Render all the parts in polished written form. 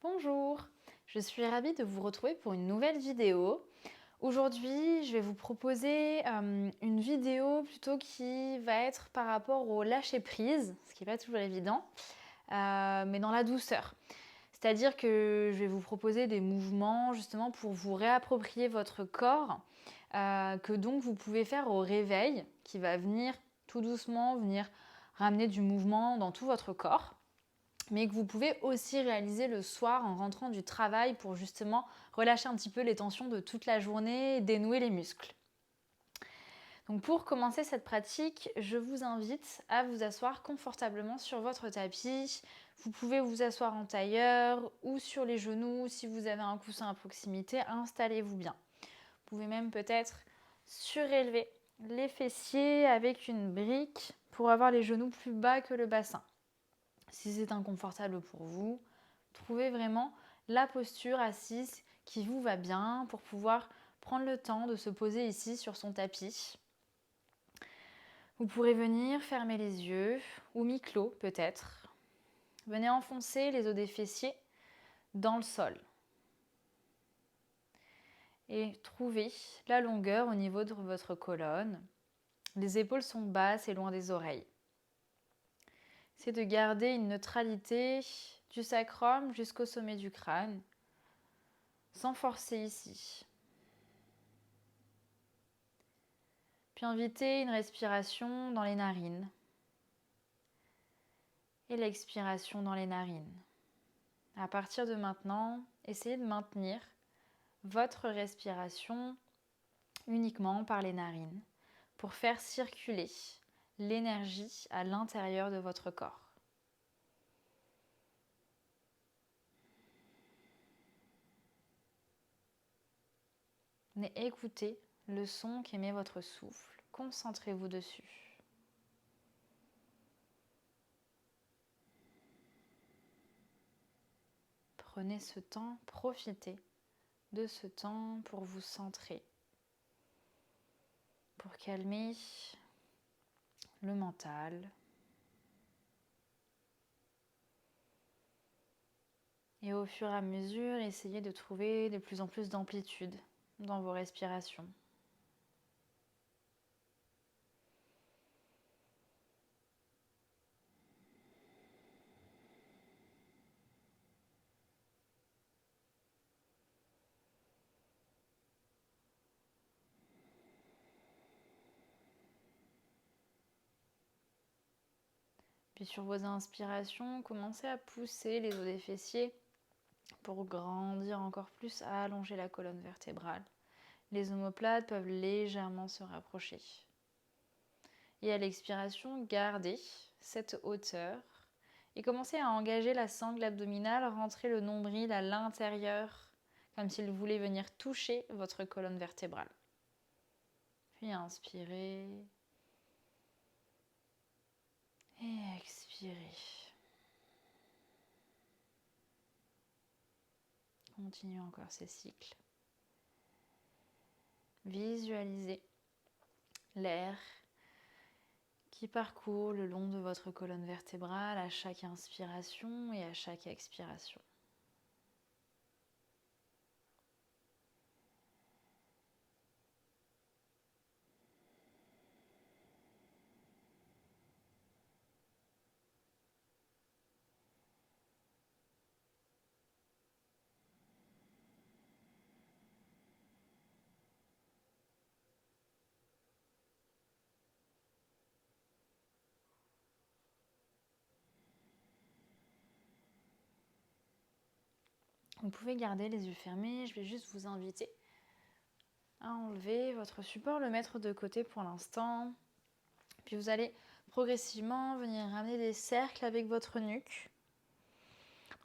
Bonjour, je suis ravie de vous retrouver pour une nouvelle vidéo. Aujourd'hui, je vais vous proposer une vidéo plutôt qui va être par rapport au lâcher prise, ce qui n'est pas toujours évident, mais dans la douceur. C'est-à-dire que je vais vous proposer des mouvements justement pour vous réapproprier votre corps, que donc vous pouvez faire au réveil, qui va venir tout doucement, venir ramener du mouvement dans tout votre corps, mais que vous pouvez aussi réaliser le soir en rentrant du travail pour justement relâcher un petit peu les tensions de toute la journée et dénouer les muscles. Donc pour commencer cette pratique, je vous invite à vous asseoir confortablement sur votre tapis. Vous pouvez vous asseoir en tailleur ou sur les genoux. Si vous avez un coussin à proximité, installez-vous bien. Vous pouvez même peut-être surélever les fessiers avec une brique pour avoir les genoux plus bas que le bassin. Si c'est inconfortable pour vous, trouvez vraiment la posture assise qui vous va bien pour pouvoir prendre le temps de se poser ici sur son tapis. Vous pourrez venir fermer les yeux ou mi-clos peut-être. Venez enfoncer les os des fessiers dans le sol. Et trouvez la longueur au niveau de votre colonne. Les épaules sont basses et loin des oreilles. C'est de garder une neutralité du sacrum jusqu'au sommet du crâne, sans forcer ici. Puis invitez une respiration dans les narines et l'expiration dans les narines. À partir de maintenant, essayez de maintenir votre respiration uniquement par les narines pour faire circuler l'énergie à l'intérieur de votre corps. Mais écoutez le son qu'émet votre souffle, concentrez-vous dessus. Prenez ce temps, profitez de ce temps pour vous centrer, pour calmer le mental et au fur et à mesure, essayez de trouver de plus en plus d'amplitude dans vos respirations. Puis sur vos inspirations, commencez à pousser les os des fessiers pour grandir encore plus, à allonger la colonne vertébrale. Les omoplates peuvent légèrement se rapprocher. Et à l'expiration, gardez cette hauteur et commencez à engager la sangle abdominale, rentrer le nombril à l'intérieur, comme s'il voulait venir toucher votre colonne vertébrale. Puis inspirez et expirez. Continuez encore ces cycles. Visualisez l'air qui parcourt le long de votre colonne vertébrale à chaque inspiration et à chaque expiration. Vous pouvez garder les yeux fermés, je vais juste vous inviter à enlever votre support, le mettre de côté pour l'instant. Puis vous allez progressivement venir ramener des cercles avec votre nuque.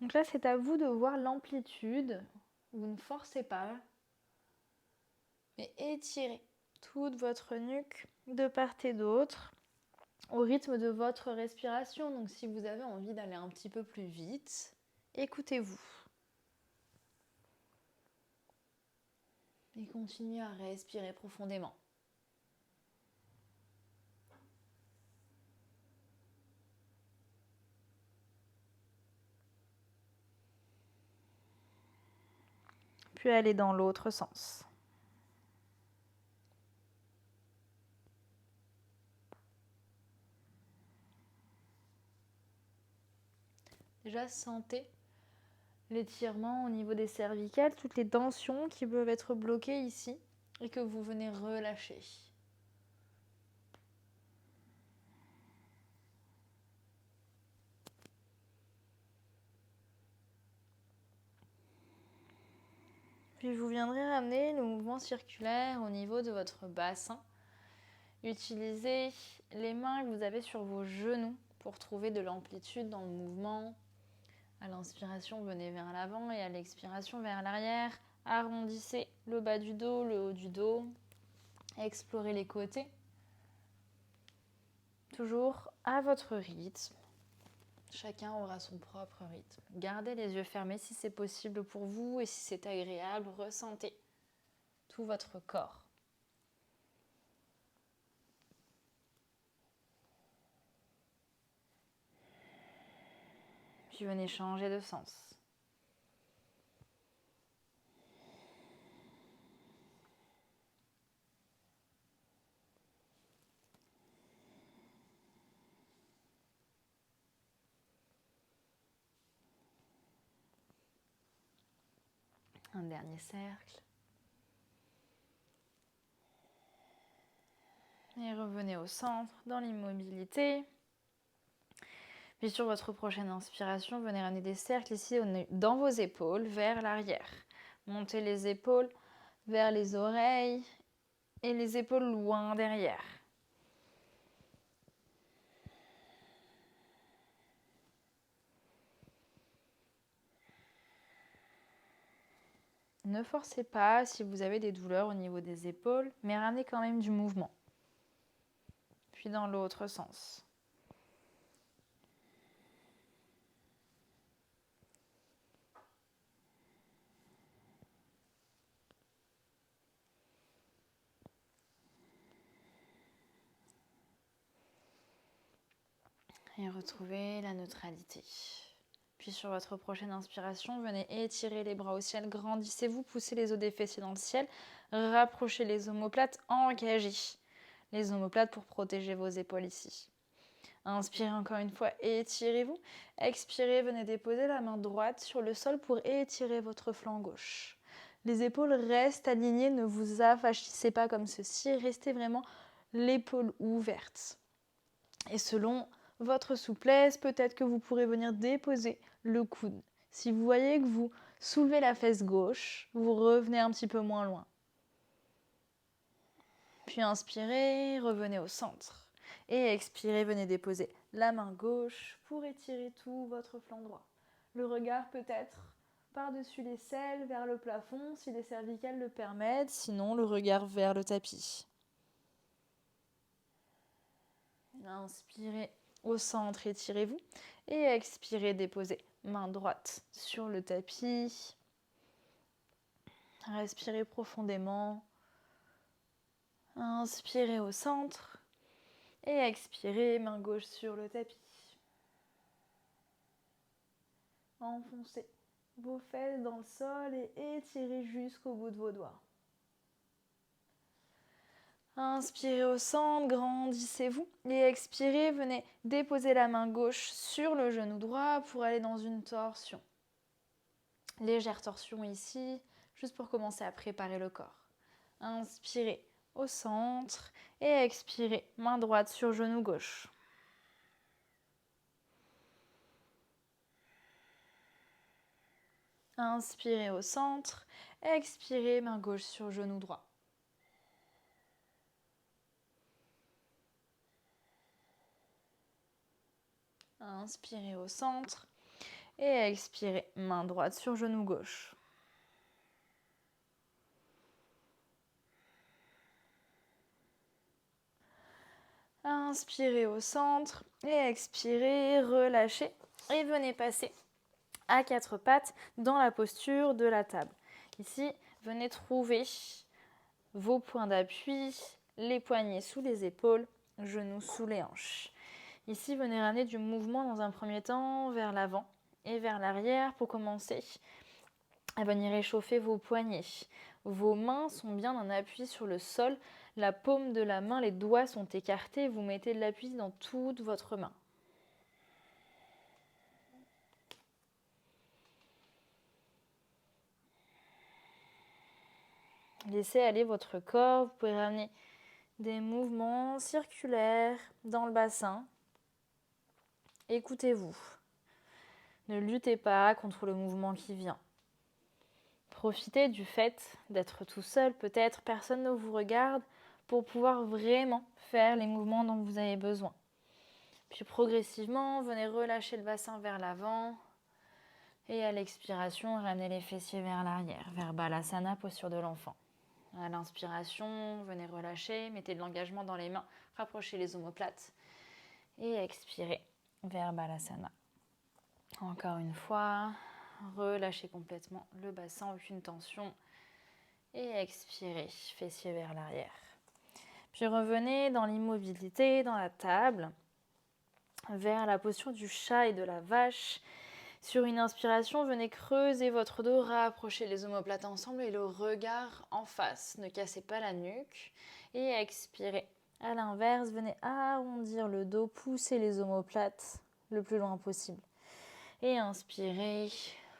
Donc là, c'est à vous de voir l'amplitude. Vous ne forcez pas, mais étirez toute votre nuque de part et d'autre au rythme de votre respiration. Donc si vous avez envie d'aller un petit peu plus vite, écoutez-vous. Et continuez à respirer profondément. puis aller dans l'autre sens. Déjà, sentez l'étirement au niveau des cervicales, toutes les tensions qui peuvent être bloquées ici et que vous venez relâcher. Puis vous viendrez ramener le mouvement circulaire au niveau de votre bassin. Utilisez les mains que vous avez sur vos genoux pour trouver de l'amplitude dans le mouvement. À l'inspiration, venez vers l'avant et à l'expiration vers l'arrière. Arrondissez le bas du dos, le haut du dos. Explorez les côtés. Toujours à votre rythme. Chacun aura son propre rythme. Gardez les yeux fermés si c'est possible pour vous et si c'est agréable, ressentez tout votre corps. Puis venez changer de sens. Un dernier cercle. Et revenez au centre, dans l'immobilité. Puis sur votre prochaine inspiration, venez ramener des cercles ici dans vos épaules, vers l'arrière. Montez les épaules vers les oreilles et les épaules loin derrière. Ne forcez pas si vous avez des douleurs au niveau des épaules, mais ramenez quand même du mouvement. Puis dans l'autre sens. Et retrouvez la neutralité. Puis sur votre prochaine inspiration, venez étirer les bras au ciel, grandissez-vous, poussez les os des fessiers dans le ciel, rapprochez les omoplates, engagez les omoplates pour protéger vos épaules ici. Inspirez encore une fois, étirez-vous. Expirez, venez déposer la main droite sur le sol pour étirer votre flanc gauche. Les épaules restent alignées, ne vous affachissez pas comme ceci, restez vraiment l'épaule ouverte. Et selon votre souplesse, peut-être que vous pourrez venir déposer le coude. Si vous voyez que vous soulevez la fesse gauche, vous revenez un petit peu moins loin. Puis inspirez, revenez au centre. Et expirez, venez déposer la main gauche pour étirer tout votre flanc droit. Le regard peut être par-dessus l'aisselle, vers le plafond, si les cervicales le permettent, sinon le regard vers le tapis. Inspirez au centre, étirez-vous. Et expirez, déposez main droite sur le tapis. Respirez profondément. Inspirez au centre. Et expirez, main gauche sur le tapis. Enfoncez vos fesses dans le sol et étirez jusqu'au bout de vos doigts. Inspirez au centre, grandissez-vous. Et expirez, venez déposer la main gauche sur le genou droit pour aller dans une torsion. Légère torsion ici, juste pour commencer à préparer le corps. Inspirez au centre et expirez, main droite sur genou gauche. Inspirez au centre, expirez, main gauche sur genou droit. Inspirez au centre et expirez, main droite sur genou gauche. Inspirez au centre et expirez, relâchez et venez passer à quatre pattes dans la posture de la table. Ici, venez trouver vos points d'appui, les poignets sous les épaules, genoux sous les hanches. Ici, venez ramener du mouvement dans un premier temps vers l'avant et vers l'arrière pour commencer à venir échauffer vos poignets. Vos mains sont bien en appui sur le sol. La paume de la main, les doigts sont écartés. Vous mettez de l'appui dans toute votre main. Laissez aller votre corps. Vous pouvez ramener des mouvements circulaires dans le bassin. Écoutez-vous. Ne luttez pas contre le mouvement qui vient. Profitez du fait d'être tout seul. Peut-être personne ne vous regarde pour pouvoir vraiment faire les mouvements dont vous avez besoin. Puis progressivement, venez relâcher le bassin vers l'avant. Et à l'expiration, ramenez les fessiers vers l'arrière, vers Balasana, posture de l'enfant. À l'inspiration, venez relâcher, mettez de l'engagement dans les mains, rapprochez les omoplates. Et expirez vers Balasana. Encore une fois, relâchez complètement le bassin, aucune tension. Et expirez, fessiers vers l'arrière. Puis revenez dans l'immobilité, dans la table, vers la posture du chat et de la vache. Sur une inspiration, venez creuser votre dos, rapprochez les omoplates ensemble et le regard en face. Ne cassez pas la nuque. Et expirez. À l'inverse, venez arrondir le dos, pousser les omoplates le plus loin possible. Et inspirez,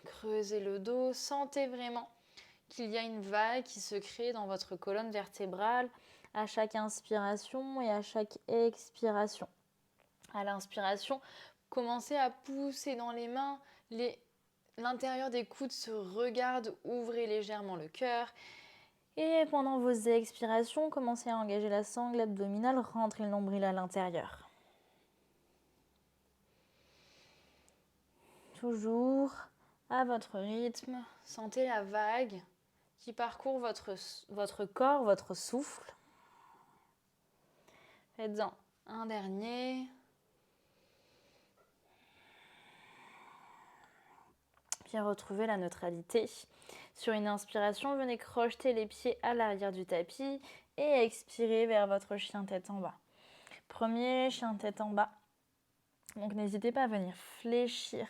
creusez le dos. Sentez vraiment qu'il y a une vague qui se crée dans votre colonne vertébrale à chaque inspiration et à chaque expiration. À l'inspiration, commencez à pousser dans les mains, l'intérieur des coudes se regarde, ouvrez légèrement le cœur. Et pendant vos expirations, commencez à engager la sangle abdominale, rentrez le nombril à l'intérieur. Toujours à votre rythme, sentez la vague qui parcourt votre corps, votre souffle. Faites-en un dernier. Puis retrouvez la neutralité. Sur une inspiration, venez crocheter les pieds à l'arrière du tapis et expirez vers votre chien tête en bas. Premier chien tête en bas. Donc n'hésitez pas à venir fléchir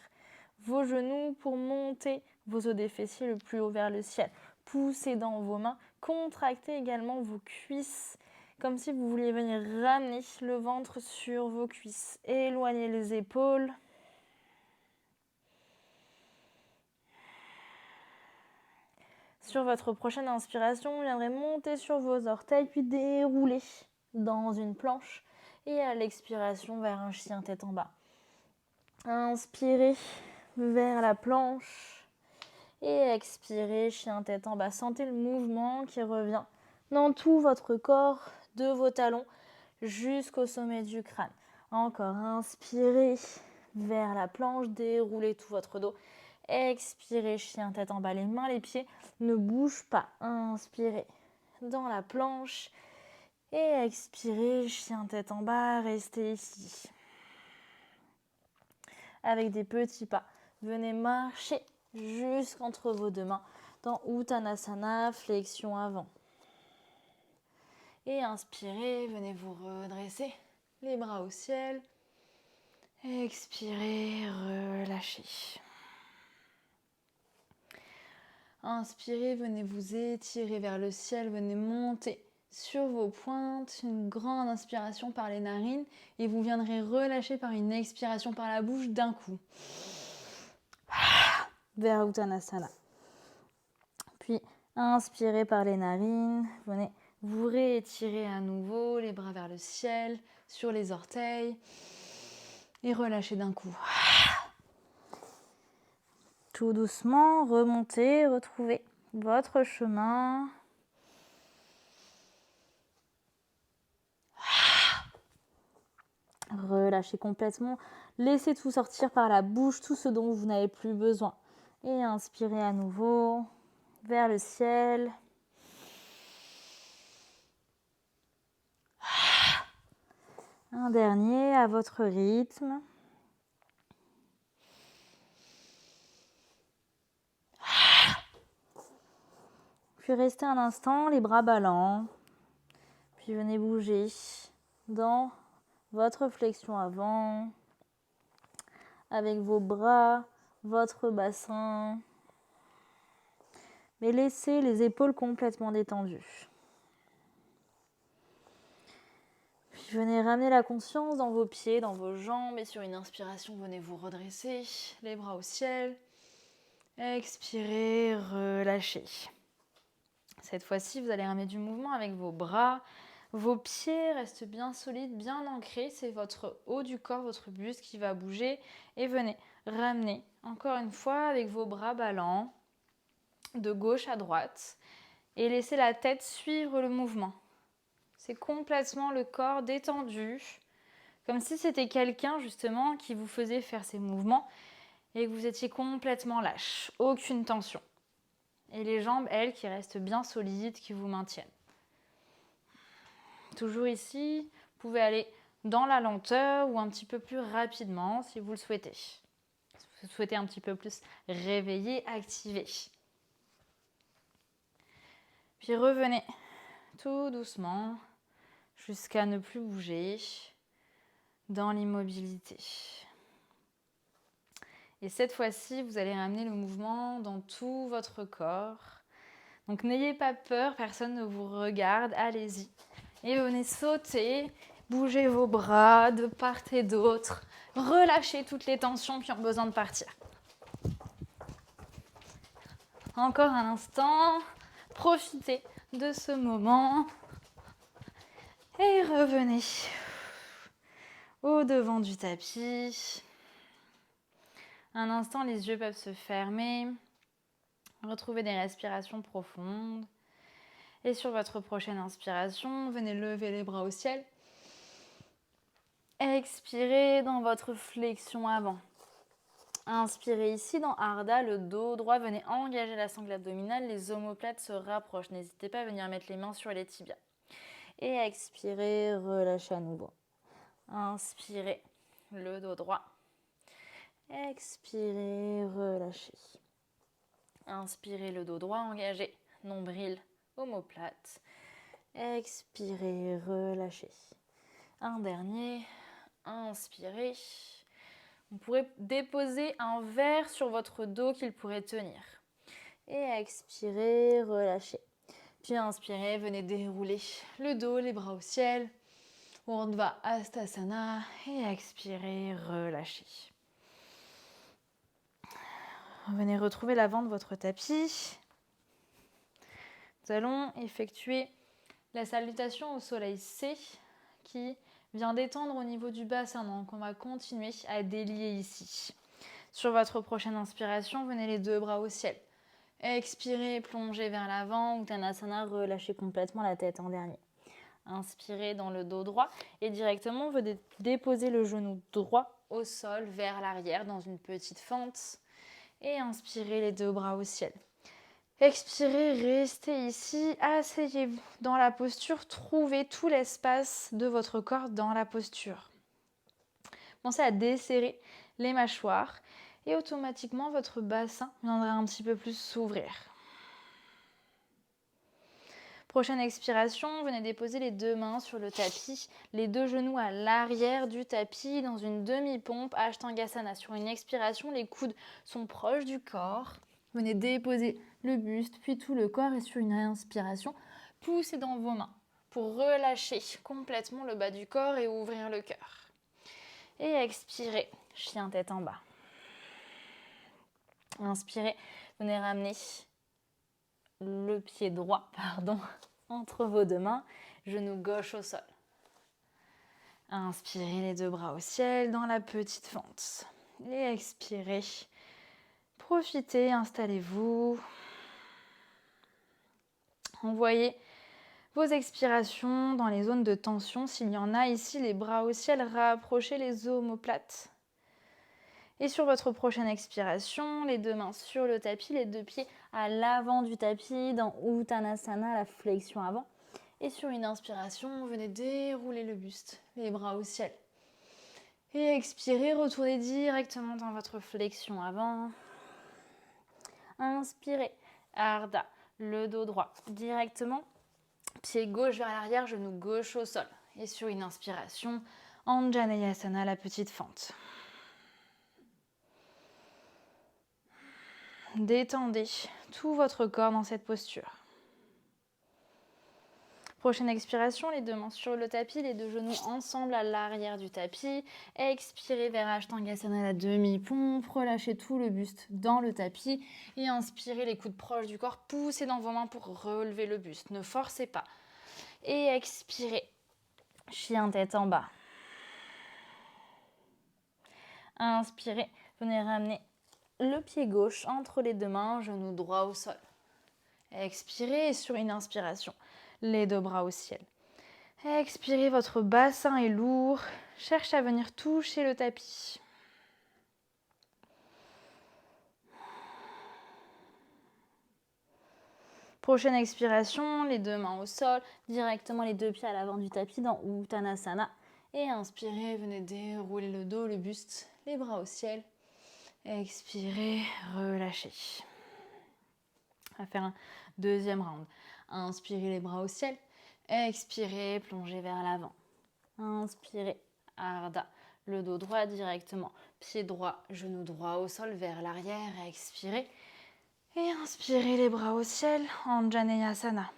vos genoux pour monter vos os des fessiers le plus haut vers le ciel. Poussez dans vos mains, contractez également vos cuisses comme si vous vouliez venir ramener le ventre sur vos cuisses. Éloignez les épaules. Sur votre prochaine inspiration, vous viendrez monter sur vos orteils, puis dérouler dans une planche. Et à l'expiration, vers un chien tête en bas. Inspirez vers la planche. Et expirez, chien tête en bas. Sentez le mouvement qui revient dans tout votre corps, de vos talons jusqu'au sommet du crâne. Encore, inspirez vers la planche, déroulez tout votre dos. Expirez, chien tête en bas, les mains, les pieds ne bougent pas. Inspirez dans la planche et expirez, chien tête en bas, restez ici. Avec des petits pas, venez marcher jusqu'entre vos deux mains dans Uttanasana, flexion avant. Et inspirez, venez vous redresser, les bras au ciel. Expirez, relâchez. Inspirez, venez vous étirer vers le ciel, venez monter sur vos pointes, une grande inspiration par les narines et vous viendrez relâcher par une expiration par la bouche d'un coup. Vers Uttanasana. Puis inspirez par les narines, venez vous réétirer à nouveau, les bras vers le ciel, sur les orteils et relâchez d'un coup. Tout doucement, remontez, retrouvez votre chemin. Relâchez complètement. Laissez tout sortir par la bouche, tout ce dont vous n'avez plus besoin. Et inspirez à nouveau vers le ciel. Un dernier à votre rythme. Puis restez un instant, les bras ballants. Puis venez bouger dans votre flexion avant, avec vos bras, votre bassin. mais laissez les épaules complètement détendues. Puis venez ramener la conscience dans vos pieds, dans vos jambes, et sur une inspiration, venez vous redresser, les bras au ciel. Expirez, relâchez. Cette fois-ci, vous allez ramener du mouvement avec vos bras. Vos pieds restent bien solides, bien ancrés. C'est votre haut du corps, votre buste qui va bouger. Et venez ramener, encore une fois, avec vos bras ballants, de gauche à droite. Et laissez la tête suivre le mouvement. C'est complètement le corps détendu. Comme si c'était quelqu'un, justement, qui vous faisait faire ces mouvements et que vous étiez complètement lâche. Aucune tension. Et les jambes, elles, qui restent bien solides, qui vous maintiennent. Toujours ici, vous pouvez aller dans la lenteur ou un petit peu plus rapidement si vous le souhaitez. Si vous souhaitez un petit peu plus réveiller, activer. Puis revenez tout doucement jusqu'à ne plus bouger dans l'immobilité. Et cette fois-ci, vous allez ramener le mouvement dans tout votre corps. Donc n'ayez pas peur, personne ne vous regarde, allez-y. Et venez sauter, bougez vos bras de part et d'autre. Relâchez toutes les tensions qui ont besoin de partir. Encore un instant, profitez de ce moment. Et revenez au devant du tapis. Un instant, les yeux peuvent se fermer. Retrouvez des respirations profondes. Et sur votre prochaine inspiration, venez lever les bras au ciel. Expirez dans votre flexion avant. Inspirez ici dans Ardha, le dos droit. Venez engager la sangle abdominale. Les omoplates se rapprochent. N'hésitez pas à venir mettre les mains sur les tibias. Et expirez, relâchez à nouveau. Inspirez, le dos droit. Expirez, relâchez. Inspirez, le dos droit engagé. Nombril, omoplate. Expirez, relâchez. Un dernier. Inspirez. Vous pourrez déposer un verre sur votre dos qu'il pourrait tenir. Et expirez, relâchez. Puis inspirez, venez dérouler le dos, les bras au ciel. Urdhva Hastasana. Et expirez, relâchez. Venez retrouver l'avant de votre tapis. Nous allons effectuer la salutation au soleil C qui vient détendre au niveau du bassin. Donc on va continuer à délier ici. Sur votre prochaine inspiration, venez les deux bras au ciel. Expirez, plongez vers l'avant. Uttanasana, relâchez complètement la tête en dernier. Inspirez dans le dos droit et directement venez déposer le genou droit au sol vers l'arrière dans une petite fente. Et inspirez les deux bras au ciel. Expirez, restez ici, asseyez-vous dans la posture, trouvez tout l'espace de votre corps dans la posture. Pensez à desserrer les mâchoires et automatiquement votre bassin viendra un petit peu plus s'ouvrir. Prochaine expiration, venez déposer les deux mains sur le tapis, les deux genoux à l'arrière du tapis dans une demi-pompe Ashtangasana. Sur une expiration, les coudes sont proches du corps. Venez déposer le buste, puis tout le corps et sur une inspiration, poussez dans vos mains pour relâcher complètement le bas du corps et ouvrir le cœur. Et expirez, chien tête en bas. Inspirez, venez ramener le pied droit, entre vos deux mains, genou gauche au sol. Inspirez les deux bras au ciel dans la petite fente. Et expirez. Profitez, installez-vous. Envoyez vos expirations dans les zones de tension. S'il y en a ici, les bras au ciel, rapprochez les omoplates. Et sur votre prochaine expiration, les deux mains sur le tapis, les deux pieds à l'avant du tapis, dans Uttanasana, la flexion avant. Et sur une inspiration, venez dérouler le buste, les bras au ciel. Et expirez, retournez directement dans votre flexion avant. Inspirez, Ardha, le dos droit directement. Pied gauche vers l'arrière, genou gauche au sol. Et sur une inspiration, Anjaneyasana, la petite fente. Détendez tout votre corps dans cette posture. Prochaine expiration, les deux mains sur le tapis, les deux genoux ensemble à l'arrière du tapis. Expirez vers Ashtangasana, la demi-pompe. Relâchez tout le buste dans le tapis. Et inspirez les coudes proches du corps. Poussez dans vos mains pour relever le buste. Ne forcez pas. Et expirez. Chien tête en bas. Inspirez. Venez ramener le pied gauche entre les deux mains, genou droit au sol. Expirez et sur une inspiration, les deux bras au ciel. Expirez, votre bassin est lourd. Cherchez à venir toucher le tapis. Prochaine expiration, les deux mains au sol, directement les deux pieds à l'avant du tapis dans Uttanasana. Et inspirez, venez dérouler le dos, le buste, les bras au ciel. Expirez, relâchez. On va faire un deuxième round. Inspirez les bras au ciel. Expirez, plongez vers l'avant. Inspirez, Ardha. Le dos droit directement. Pied droit, genou droit au sol vers l'arrière. Expirez. Et inspirez les bras au ciel. Anjaneyasana.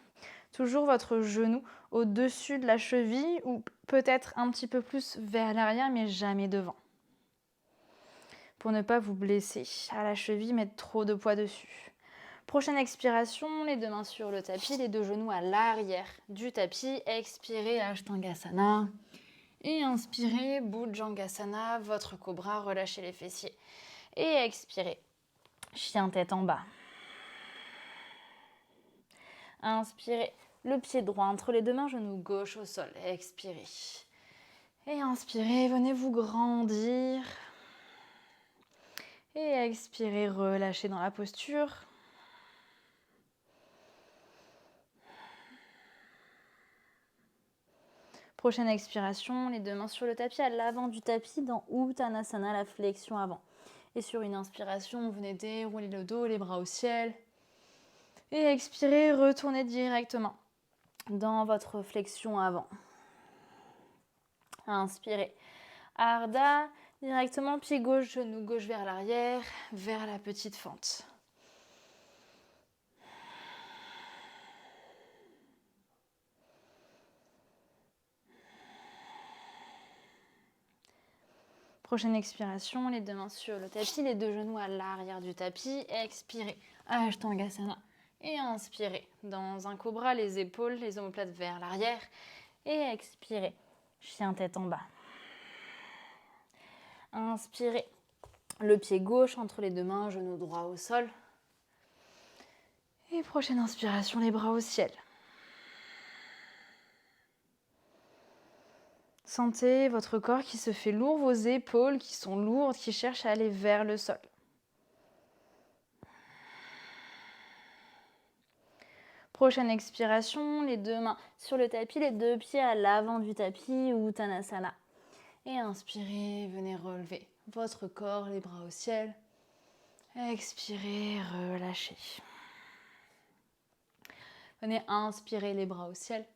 Toujours votre genou au-dessus de la cheville ou peut-être un petit peu plus vers l'arrière mais jamais devant. Pour ne pas vous blesser à la cheville, mettre trop de poids dessus. Prochaine expiration, les deux mains sur le tapis, les deux genoux à l'arrière du tapis. Expirez, Ashtangasana. Et inspirez, Bhujangasana, votre cobra, relâchez les fessiers. Et expirez, chien tête en bas. Inspirez, le pied droit entre les deux mains, genou gauche au sol. Expirez. Et inspirez, venez vous grandir. Et expirez, relâchez dans la posture. Prochaine expiration, les deux mains sur le tapis, à l'avant du tapis dans Uttanasana, la flexion avant. Et sur une inspiration, venez dérouler le dos, les bras au ciel. Et expirez, retournez directement dans votre flexion avant. Inspirez. Ardha, directement pied gauche, genou gauche vers l'arrière, vers la petite fente. Prochaine expiration, les deux mains sur le tapis, les deux genoux à l'arrière du tapis. Expirez, Ashtangasana. Et inspirez, dans un cobra, les épaules, les omoplates vers l'arrière. Et expirez, chien tête en bas. Inspirez, le pied gauche entre les deux mains, genou droit au sol. Et prochaine inspiration, les bras au ciel. Sentez votre corps qui se fait lourd, vos épaules qui sont lourdes, qui cherchent à aller vers le sol. Prochaine expiration, les deux mains sur le tapis, les deux pieds à l'avant du tapis, Uttanasana. Et inspirez, venez relever votre corps, les bras au ciel. Expirez, relâchez. Venez inspirer les bras au ciel.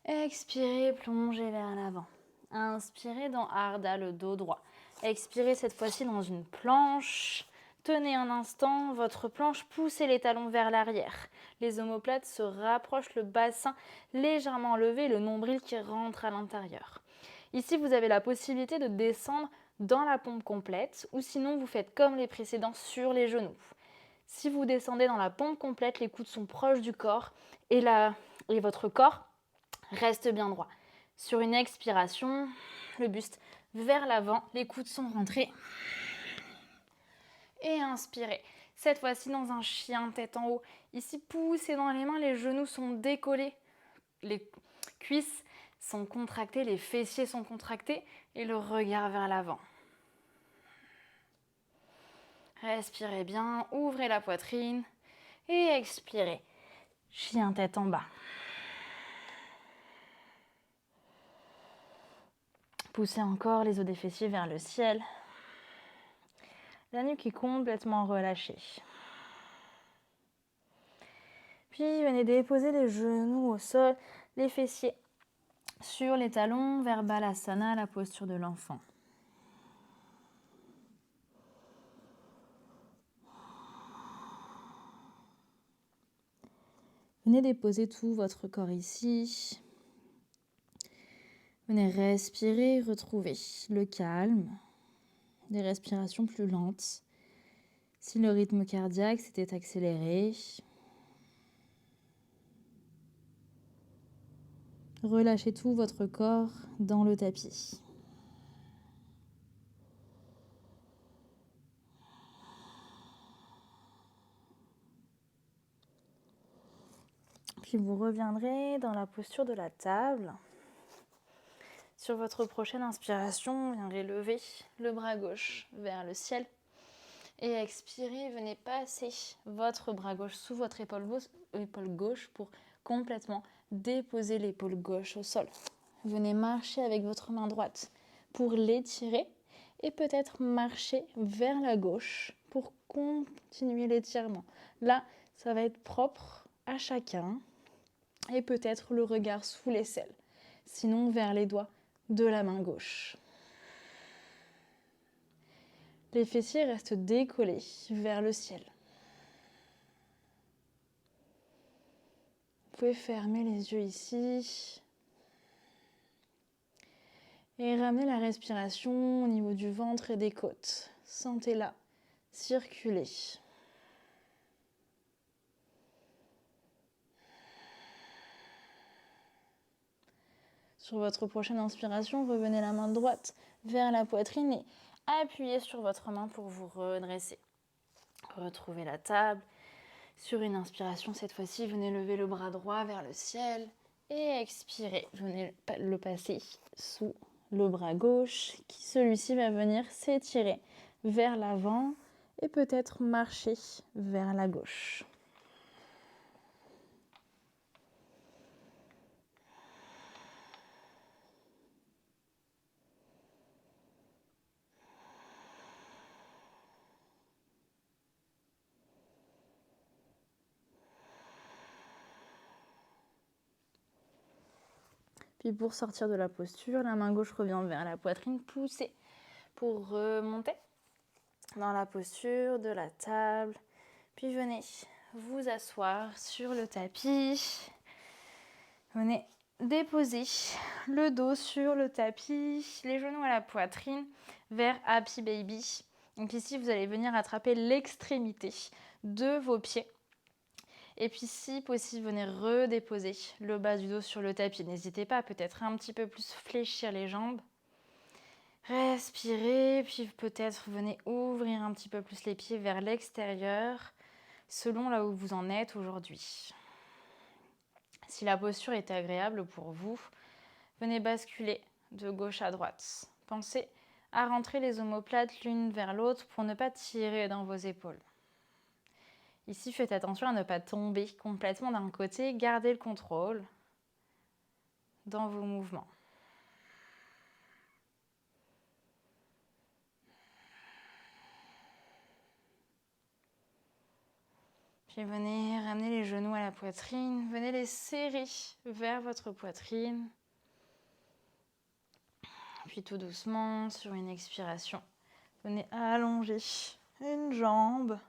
Expirez, plongez vers l'avant. Inspirez dans Ardha, le dos droit. Expirez cette fois-ci dans une planche. Tenez un instant votre planche, poussez les talons vers l'arrière. Les omoplates se rapprochent, le bassin légèrement levé, le nombril qui rentre à l'intérieur. Ici, vous avez la possibilité de descendre dans la pompe complète ou sinon vous faites comme les précédents sur les genoux. Si vous descendez dans la pompe complète, les coudes sont proches du corps et votre corps reste bien droit. Sur une expiration, le buste vers l'avant, les coudes sont rentrés. Et inspirez. Cette fois-ci dans un chien tête en haut. Ici, poussez dans les mains, les genoux sont décollés. Les cuisses sont contractées, les fessiers sont contractés et le regard vers l'avant. Respirez bien, ouvrez la poitrine et expirez. Chien tête en bas. Poussez encore les os des fessiers vers le ciel. La nuque est complètement relâchée. Puis venez déposer les genoux au sol, les fessiers sur les talons vers Balasana, la posture de l'enfant. Venez déposer tout votre corps ici. Venez respirer, retrouver le calme, des respirations plus lentes. Si le rythme cardiaque s'était accéléré, relâchez tout votre corps dans le tapis. Puis vous reviendrez dans la posture de la table. Sur votre prochaine inspiration, vous viendrez lever le bras gauche vers le ciel. Et expirez, venez passer votre bras gauche sous votre épaule gauche pour complètement déposer l'épaule gauche au sol. Venez marcher avec votre main droite pour l'étirer et peut-être marcher vers la gauche pour continuer l'étirement. Là, ça va être propre à chacun et peut-être le regard sous l'aisselle, sinon vers les doigts de la main gauche. Les fessiers restent décollés vers le ciel. Vous pouvez fermer les yeux ici et ramener la respiration au niveau du ventre et des côtes. Sentez-la circuler. Sur votre prochaine inspiration, revenez la main droite vers la poitrine et appuyez sur votre main pour vous redresser. Retrouvez la table. Sur une inspiration, cette fois-ci, venez lever le bras droit vers le ciel et expirez. Venez le passer sous le bras gauche, qui celui-ci va venir s'étirer vers l'avant et peut-être marcher vers la gauche. Puis pour sortir de la posture, la main gauche revient vers la poitrine, poussez pour remonter dans la posture de la table. Puis venez vous asseoir sur le tapis. Venez déposer le dos sur le tapis, les genoux à la poitrine vers Happy Baby. Donc ici, vous allez venir attraper l'extrémité de vos pieds. Et puis si possible, venez redéposer le bas du dos sur le tapis. N'hésitez pas à peut-être un petit peu plus fléchir les jambes. Respirez, puis peut-être venez ouvrir un petit peu plus les pieds vers l'extérieur, selon là où vous en êtes aujourd'hui. Si la posture est agréable pour vous, venez basculer de gauche à droite. Pensez à rentrer les omoplates l'une vers l'autre pour ne pas tirer dans vos épaules. Ici, faites attention à ne pas tomber complètement d'un côté. Gardez le contrôle dans vos mouvements. Puis venez ramener les genoux à la poitrine. Venez les serrer vers votre poitrine. Puis tout doucement, sur une expiration, venez allonger une jambe,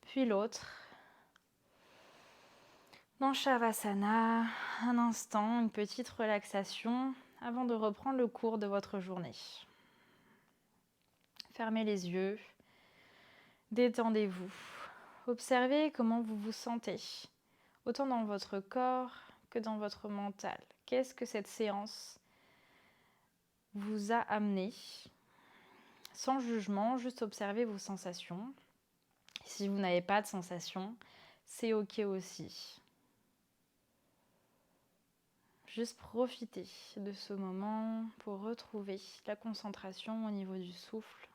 puis l'autre. Dans Shavasana, un instant, une petite relaxation avant de reprendre le cours de votre journée. Fermez les yeux, détendez-vous. Observez comment vous vous sentez, autant dans votre corps que dans votre mental. Qu'est-ce que cette séance vous a amené? Sans jugement, juste observez vos sensations. Si vous n'avez pas de sensations, c'est ok aussi. Juste profitez de ce moment pour retrouver la concentration au niveau du souffle.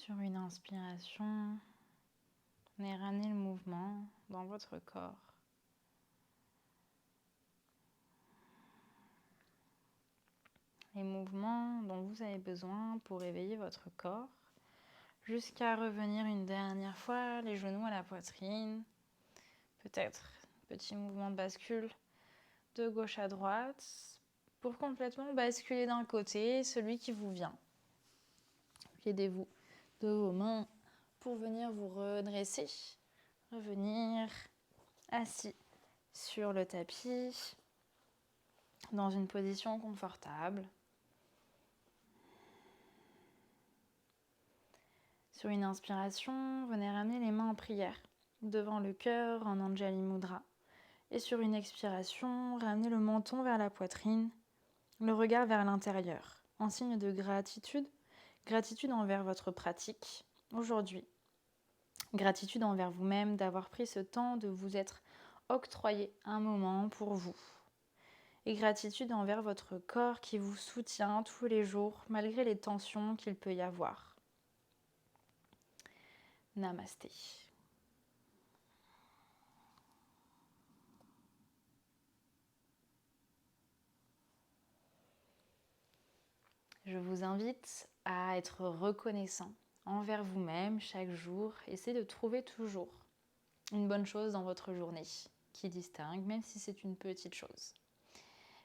Sur une inspiration, venez ramener le mouvement dans votre corps. Les mouvements dont vous avez besoin pour réveiller votre corps, jusqu'à revenir une dernière fois, les genoux à la poitrine. Peut-être petit mouvement de bascule de gauche à droite pour complètement basculer d'un côté, celui qui vous vient. Aidez-vous de vos mains pour venir vous redresser, revenir assis sur le tapis, dans une position confortable. Sur une inspiration, venez ramener les mains en prière, devant le cœur en Anjali Mudra. Et sur une expiration, ramenez le menton vers la poitrine, le regard vers l'intérieur, en signe de gratitude. Gratitude envers votre pratique aujourd'hui. Gratitude envers vous-même d'avoir pris ce temps de vous être octroyé un moment pour vous. Et gratitude envers votre corps qui vous soutient tous les jours malgré les tensions qu'il peut y avoir. Namasté. Je vous invite à être reconnaissant envers vous-même chaque jour. Essayez de trouver toujours une bonne chose dans votre journée qui distingue, même si c'est une petite chose.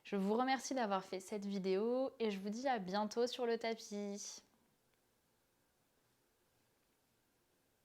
Je vous remercie d'avoir fait cette vidéo et je vous dis à bientôt sur le tapis.